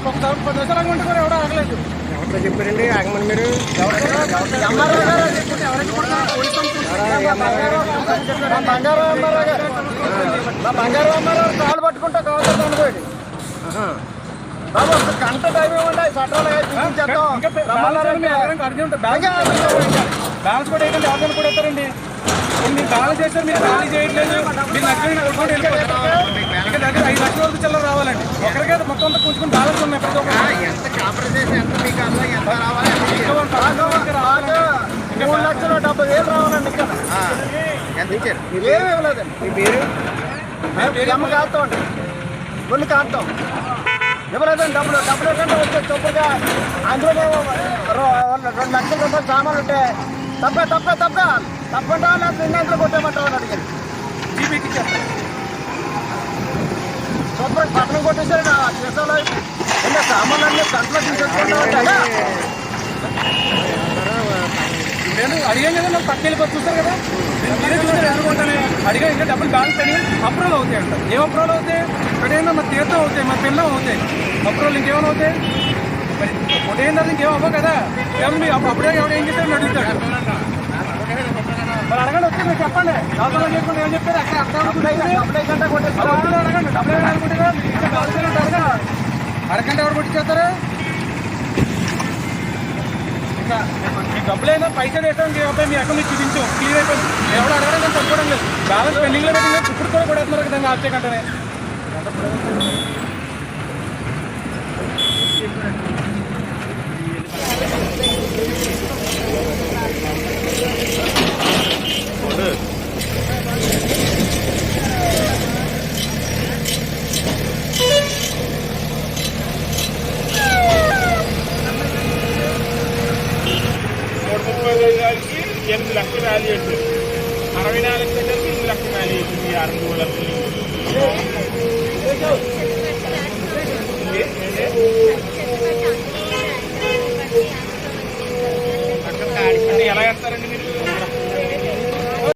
ఒక్కొక్కసారి 10 నిమిషాలు ఆగమంటే కూడా ఎవడో ఆగలేదు. ఎవరితో చెప్పారండి ఆగమని మీరు? బంగారు అమ్మారావు కాలు పట్టుకుంటే కావాలి అనుకోండి బాబు. ఒక గంట టైం ఇవ్వండి. సట్రాలు బ్యాలెన్స్ కూడా వేయకండి. ఎవరిని కూడా ఇస్తారండి. మీరు బ్యాలెన్స్ చేస్తారు, మీరు బ్యాలెన్స్ చేయట్లేదు. మీరు నచ్చిన కొట్టుకుంటూ వెళ్ళిపోతారు. ఇక దగ్గర 5 లక్షల వరకు చిల్లర రావాలండి. ఒకరికే మొత్తం అంతా కొంచెం బ్యాలెన్స్ ఉన్నాయి. ప్రతి ఒక్కరు ఎంత కాంప్రమైజ్ ఎంత మీకు అలా ఎంత రావాలి? 3,70,000 రావాలండి. ఇక్కడ ఎంత ఇచ్చారు? ఏమి ఇవ్వలేదండి. మీ పేరు? అమ్మ కాస్తాం అండి. ఒళ్ళు కాస్తాం ఇవ్వలేదండి. డబ్బులు ఏంటంటే వచ్చే చొప్పుగా అందులో 2 లక్షల రూపాయలు సామాన్లు ఉంటే తప్పంటా లేకపోతే ఇంట్లో కొట్టేయమంటామని అడిగారు. జీపీకి ఇచ్చేస్తాం. చొప్పున పట్టణం కొట్టేసారు. నా దేశంలో ఇంకా సామాన్లు అన్నీ గంటలో తీసేసుకుంటా నేను అడిగాను కదా. నాకు పక్కన వెళ్ళిపోయి చూస్తారు కదా. మీరే చూసారు ఎదుర్కొంటానే అడిగా. ఇంకా డబ్బులు బ్యాలెన్స్ అని అప్రూవల్ అవుతాయి అంట. ఏం అప్రూవల్ అవుతాయి? ఇక్కడైనా మా తీర్థం అవుతాయి, మా పిల్లం అవుతాయి. అప్రూవల్ ఇంకేమైనా అవుతాయి? మరి ఒకటేం తర్వాత ఇంకేం అవ్వవు కదా. ఏమన్నా మీరు అప్పుడే ఎవరు ఏం చేస్తారని అడుగుతాడు. మరి అడగండి, వచ్చి మీరు చెప్పండి. దాదాపు చెప్పండి. ఏం చెప్పారు? అడగండి. ఎవరు కొట్టించేస్తారు? మీ డబ్బులైనా పైసలు వేసాం. మీ అకౌంట్ చూపించాం. క్లియర్ అయిపోయింది. ఎవరు అడగడం కానీ చదువుకోవడం లేదు. బ్యాలెన్స్ పెండింగ్లో పెట్టింది. ఇప్పుడు కూడా కొడుతున్నారు కదా ఆప్చే కంటనే. గారికి 8 లక్షల వాల్యూ అవుతుంది. 64 సెకండ్కి 8 లక్షల వాల్యూ అవుతుంది. 6 అంటే ఎలా వేస్తారండి?